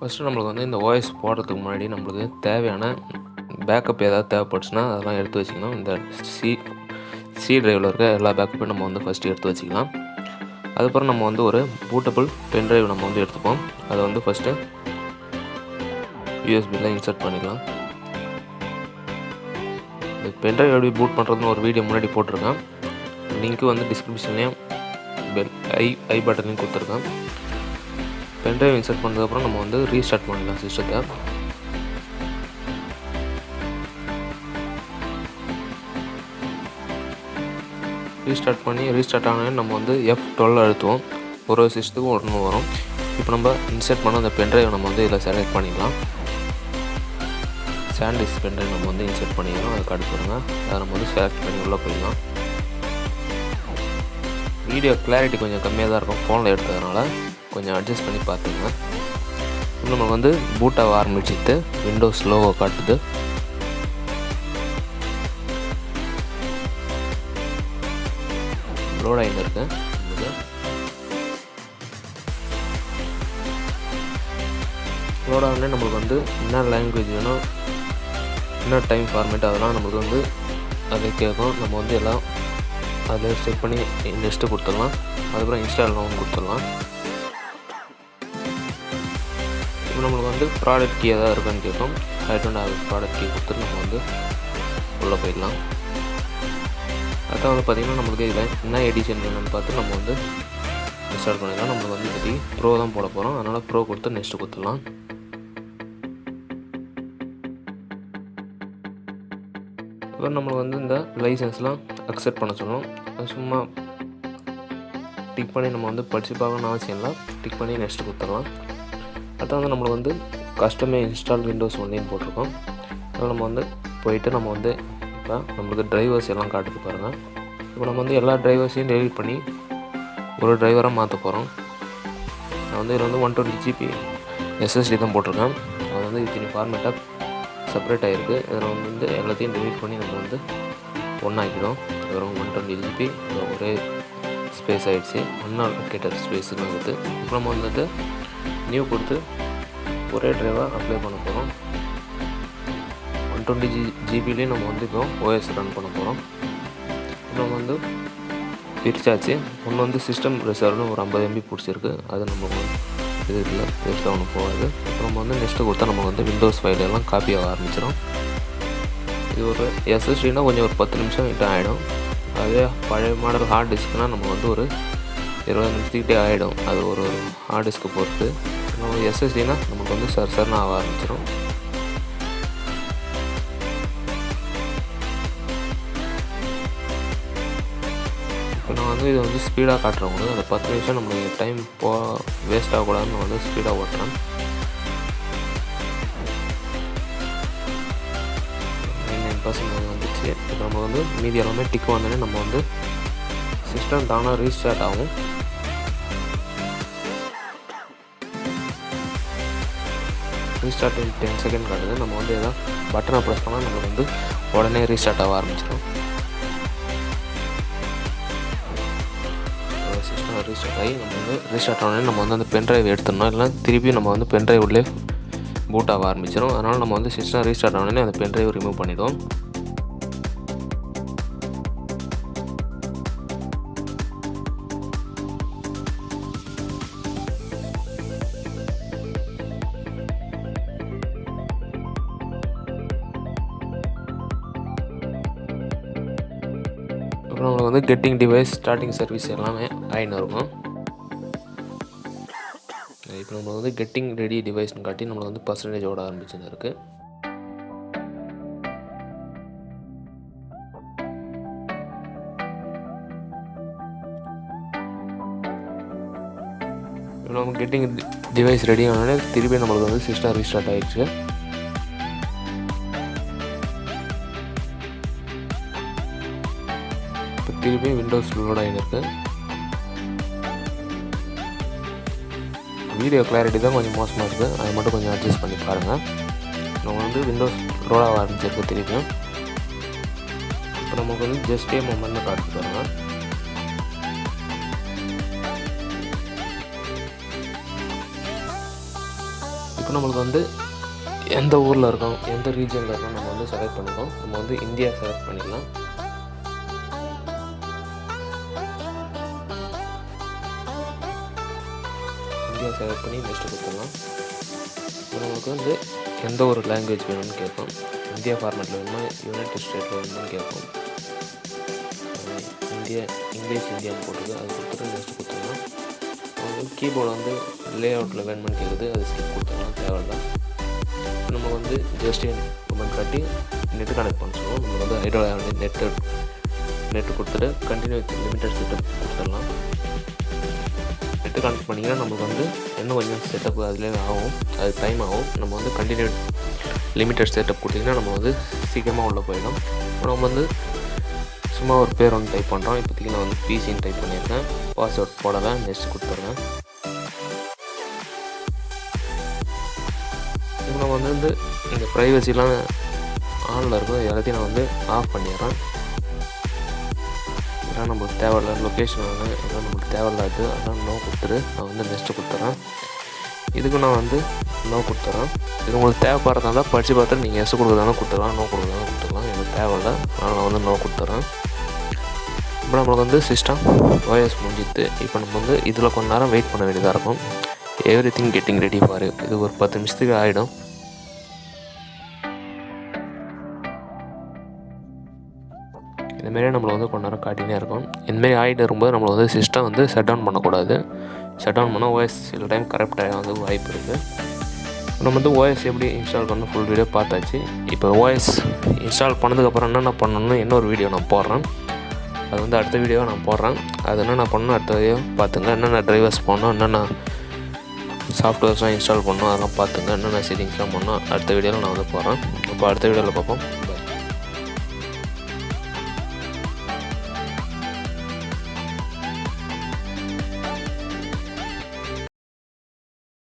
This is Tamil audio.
ஃபஸ்ட்டு நம்மளுக்கு வந்து இந்த ஓஎஸ் போடுறதுக்கு முன்னாடி நம்மளுக்கு தேவையான பேக்கப் ஏதாவது தேவைப்பட்டுச்சுன்னா அதெல்லாம் எடுத்து வச்சுக்கணும். இந்த சி ட்ரைவில் இருக்க எல்லா பேக்கப்பையும் நம்ம வந்து ஃபஸ்ட்டு எடுத்து வச்சுக்கலாம். அதுக்கப்புறம் நம்ம வந்து ஒரு பூட்டபிள் பென்ட்ரைவ் நம்ம வந்து எடுத்துப்போம். அதை வந்து ஃபஸ்ட்டு யூஎஸ்பியில் இன்சர்ட் பண்ணிக்கலாம். இந்த பென்ட்ரைவ் எப்படி பூட் பண்ணுறதுன்னு ஒரு வீடியோ முன்னாடி போட்டிருக்கேன். லிங்க்கு வந்து டிஸ்கிரிப்ஷன்லேயும் ஐ பட்டன்லையும் கொடுத்துருக்கேன். பென்ட்ரைவ் இன்சர்ட் பண்ணதுக்கப்புறம் நம்ம வந்து ரீஸ்டார்ட் பண்ணிக்கலாம் சிஸ்டத்தை. ரீஸ்டார்ட் ஆனே நம்ம வந்து F12 அழுத்துவோம். ஒரு சிஸ்டத்துக்கும் ஒன்று வரும். இப்போ நம்ம இன்சர்ட் பண்ண அந்த பென்ட்ரைவ் நம்ம வந்து இதில் செலக்ட் பண்ணிக்கலாம். சாண்டிஸ்க் பென்ட்ரைவ் நம்ம வந்து இன்சர்ட் பண்ணிக்கலாம். அதுக்கு அடுத்துருங்க அதை நம்ம வந்து செலக்ட் பண்ணி உள்ளே போயிடலாம். வீடியோ கிளாரிட்டி கொஞ்சம் கம்மியாக தான் இருக்கும் ஃபோனில் எடுத்ததுனால கொஞ்சம் அட்ஜஸ்ட் பண்ணி பார்த்துங்க. இப்போ நம்ம வந்து பூட்டாக ஆரம்பிச்சுட்டு விண்டோஸ் லோகோ காட்டுது. லோட் ஆகிட்டு இருக்கு. லோட் ஆகுனே நம்மளுக்கு வந்து என்ன லாங்குவேஜ் வேணும், என்ன டைம் ஃபார்மேட் அதெல்லாம் நம்மளுக்கு வந்து அதை கேட்கும். நம்ம வந்து எல்லாம் அதில் செட் பண்ணி நெக்ஸ்ட்டு கொடுத்துடலாம். அதுக்கப்புறம் இன்ஸ்டால் நோவும் கொடுத்துடலாம். இப்போ நம்மளுக்கு வந்து ப்ராடக்ட் கீ எதாவது இருக்கான்னு கேட்கும். ப்ராடக்ட் கீ கொடுத்துட்டு நம்ம வந்து உள்ளே போயிடலாம். அதான் வந்து பார்த்திங்கன்னா நம்மளுக்கு இதில் என்ன எடிஷன் வேணும்னு பார்த்து நம்ம வந்து இன்ஸ்டால் பண்ணிடலாம். நம்மளுக்கு வந்து இப்போதைக்கு ப்ரோ தான் போட போகிறோம். அதனால் ப்ரோ கொடுத்து நெக்ஸ்ட்டு கொடுத்துடலாம். இப்போ நம்மளுக்கு வந்து இந்த லைசன்ஸ்லாம் அக்செப்ட் பண்ண சொல்லணும். சும்மா டிக் பண்ணி நம்ம வந்து படித்து பார்க்கணும்னு அவசியம் இல்லை. டிக் பண்ணி நெக்ஸ்ட்டு கொடுத்துடலாம். அதான் வந்து நம்மளுக்கு வந்து கஸ்டமே இன்ஸ்டால் விண்டோஸ் ஒன்லைன் போட்டிருக்கோம். அதில் நம்ம வந்து போயிட்டு நம்ம வந்து இப்போ நம்மளுக்கு டிரைவர்ஸ் எல்லாம் காட்டுது பாருங்கள். இப்போ நம்ம வந்து எல்லா டிரைவர்ஸையும் டெலிட் பண்ணி ஒரு டிரைவராக மாற்ற போகிறோம். நான் வந்து இதில் வந்து 120 GB SSD தான் போட்டிருக்கேன். அது வந்து இத்தனை ஃபார்மேட்டாக செப்பரேட் ஆகிருக்கு. இதில் வந்து எல்லாத்தையும் டெலிட் பண்ணி நம்ம வந்து ஒன்றாக்கிடும். வெறும் 120 GB ஒரே ஸ்பேஸ் ஆகிடுச்சு. அன்அலோகேட்டட் ஸ்பேஸுன்னு இருக்குது. இப்போ நம்ம வந்துட்டு நியூ கொடுத்து ஒரே டிரைவாக அப்ளை பண்ண போகிறோம். 120 GB நம்ம வந்து இப்போ OS ரன் பண்ண போகிறோம். இப்போ நம்ம வந்து பிரிச்சாச்சு. ஒன்று வந்து சிஸ்டம் ரிசர்வ்னு ஒரு 50 MB பிடிச்சிருக்கு. அது நம்ம இது இல்லை, பெருசாக ஒன்று போகாது. இப்போ நம்ம வந்து நெக்ஸ்ட்டு கொடுத்தா நம்ம வந்து விண்டோஸ் ஃபைல் எல்லாம் காப்பி ஆக ஆரம்பிச்சிடும். இது ஒரு SSDனா கொஞ்சம் ஒரு 10 நிமிஷம் கிட்ட ஆகிடும். அதே பழைய மாடல் ஹார்ட் டிஸ்க்னால் நம்ம வந்து ஒரு 20 நிமிஷத்துக்கிட்டே ஆகிடும். அது ஒரு ஹார்ட் டிஸ்க்கு பொறுத்து. நம்ம SSDனா நமக்கு வந்து சர்னு ஆக ஆரம்பிச்சிடும். இப்போ நான் வந்து இதை வந்து ஸ்பீடாக காட்டுறவங்களுக்கு அந்த 10 நிமிஷம் நம்மளுக்கு டைம் வேஸ்ட் ஆகக்கூடாதுன்னு நான் வந்து ஸ்பீடாக ஓட்டுறேன். 99% வந்துச்சு. இப்போ நம்ம வந்து மீதி எல்லாமே டிக் வந்தோடனே நம்ம வந்து சிஸ்டம் தானாக ரீஸ்டார்ட் ஆகும். ரீஸ்டார்ட் 10 செகண்ட் காட்டுது. நம்ம வந்து எதாவது பட்டனை ப்ரெஸ் பண்ணால் நம்மளுக்கு வந்து உடனே ரீஸ்டார்ட் ஆக ஆரம்பிச்சிடும். சிஸ்டம் ரீஸ்டார்ட் ஆகி நம்ம வந்து ரீஸ்டார்ட் ஆனோடனே நம்ம வந்து அந்த பென்ட்ரைவ் எடுத்துடணும். இல்லைனா திருப்பி நம்ம வந்து பென்ட்ரைவ் உள்ளே பூட் ஆக ஆரம்பிச்சிடும். அதனால் நம்ம வந்து சிஸ்டம் ரீஸ்டார்ட் ஆனோடனே அந்த பென்ட்ரைவ் ரிமூவ் பண்ணிவிடுவோம். அப்புறம் நம்மளுக்கு வந்து கெட்டிங் டிவைஸ் ஸ்டார்டிங் சர்வீஸ் எல்லாமே ஆயின்னு இருக்கும். இப்போ நம்ம வந்து கெட்டிங் ரெடி டிவைஸ்னு காட்டி நம்மளுக்கு வந்து பர்சன்டேஜ் ஓட ஆரம்பிச்சுன்னு இருக்குது. இப்போ நம்ம கெட்டிங் டிவைஸ் ரெடி ஆனோடனே திருப்பி நம்மளுக்கு வந்து சிஸ்டம் ரீஸ்டார்ட் ஆகிடுச்சு. இப்போ திருப்பி விண்டோஸ் லோட் ஆகிருக்கு. வீடியோ கிளாரிட்டி தான் கொஞ்சம் மோசமாக இருக்குது. அதை மட்டும் கொஞ்சம் அட்ஜஸ்ட் பண்ணி பாருங்கள். நம்ம வந்து விண்டோஸ் லோட் ஆக ஆரம்பிச்சிருக்கு திருப்பியும். இப்போ நமக்கு வந்து ஜஸ்ட் ஏ மொமெண்ட்னு காட்டு பாருங்கள். இப்போ நம்மளுக்கு வந்து எந்த ஊரில் இருக்கோம், எந்த ரீஜனில் இருக்கோம் நம்ம வந்து செலக்ட் பண்ணிக்கோம். நம்ம வந்து இந்தியா செலக்ட் பண்ணிக்கலாம். இந்தியா செலக்ட் பண்ணி நெக்ஸ்ட்டு கொடுத்துடலாம். இப்போ நம்மளுக்கு வந்து எந்த ஒரு லாங்குவேஜ் வேணும்னு கேட்போம். இந்தியா ஃபார்மேட்டில் வேணுமா, யுனைடெட் ஸ்டேட்டில் வேணுமான்னு கேட்போம். இங்கிலீஷ் இந்தியான்னு போட்டுது, அது கொடுத்துட்டு நெக்ஸ்ட்டு கொடுத்துடலாம். கீபோர்டு வந்து லே அவுட்டில் வேணுமான்னு கேட்குது, அது ஸ்கிப் கொடுத்துடலாம், தேவையில்லை. நம்ம வந்து ஜஸ்ட் கமெண்ட் காட்டி நெட்டு கனெக்ட் பண்ண சொல்லுவோம். நம்ம வந்து ஐடோல நெட்டு கொடுத்துட்டு கண்டினியூ வித் லிமிட்டட் செட்டப் கொடுத்துடலாம். நெட்டு கனெக்ட் பண்ணிங்கன்னா நமக்கு வந்து இன்னும் கொஞ்சம் செட்டப் அதிலே ஆகும், அது டைம் ஆகும். நம்ம வந்து கண்டினியூ லிமிட்டட் செட்டப் கொடுத்திங்கன்னா நம்ம வந்து சீக்கிரமாக உள்ளே போயிடும். நம்ம வந்து சும்மா ஒரு பேர் ஒன்று டைப் பண்ணுறோம். இப்போதைக்கு நான் வந்து பிசின்னு டைப் பண்ணியிருக்கேன். பாஸ்வேர்ட் போடலாம், நெக்ஸ்ட் கொடுத்துட்றேன். இப்போ நம்ம வந்து இந்த ப்ரைவசிலாம் ஆனில் இருக்கும், எல்லாத்தையும் நான் வந்து ஆஃப் பண்ணிடுறேன். இதெல்லாம் நம்மளுக்கு தேவையில்ல, லொக்கேஷன் வேணும், இதெல்லாம் நம்மளுக்கு தேவையில்லாது, அதெல்லாம் நோ கொடுத்துரு. நான் வந்து நெக்ஸ்ட்டு கொடுத்துட்றேன். இதுக்கும் நான் வந்து நோ கொடுத்துட்றேன். இது உங்களுக்கு தேவைப்படுறதால படித்து பார்த்துட்டு நீங்கள் எஸ் கொடுக்குறதாலும் கொடுத்துக்கலாம், நோ கொடுக்குறதாலும் கொடுத்துக்கலாம். எனக்கு தேவையில்லை, அதனால் நான் வந்து நோ கொடுத்துட்றேன். இப்போ நம்மளுக்கு வந்து சிஸ்டம் OS முடிஞ்சிது. இப்போ நம்ம வந்து இதில் கொஞ்ச நேரம் வெயிட் பண்ண வேண்டியதாக இருக்கும். Everything getting ready for. இது ஒரு 10 நிமிஷத்துக்கு ஆகிடும். இந்தமாரியே நம்மளை வந்து கொஞ்ச நேரம் காட்டினே இருக்கும். இந்தமாரி ஆகிட்டு இருக்கும்போது நம்மளை வந்து சிஸ்டம் வந்து ஷட் டவுன் பண்ணக்கூடாது. ஷட் டவுன் பண்ணால் OS சில டைம் கரெக்டாக வந்து வாய்ப்பு இருக்குது. நம்ம வந்து OS எப்படி இன்ஸ்டால் பண்ண ஃபுல் வீடியோ பார்த்தாச்சு. இப்போ OS இன்ஸ்டால் பண்ணதுக்கப்புறம் என்னென்ன பண்ணணும்னு இன்னொரு வீடியோ நான் போடுறேன். அது வந்து அடுத்த வீடியோவை நான் போடுறேன். அது என்னென்ன பண்ணணும் அடுத்த வீடியோ பார்த்துங்க. என்னென்ன ட்ரைவர்ஸ் பண்ணணும், என்னென்ன சாஃப்ட்வேர்ஸ்லாம் இன்ஸ்டால் பண்ணணும், அதெல்லாம் பார்த்துங்க. என்னென்ன செட்டிங்ஸ்லாம் பண்ணணும் அடுத்த வீடியோவில் நான் வந்து போடுறேன். இப்போ அடுத்த வீடியோவில் பார்ப்போம்.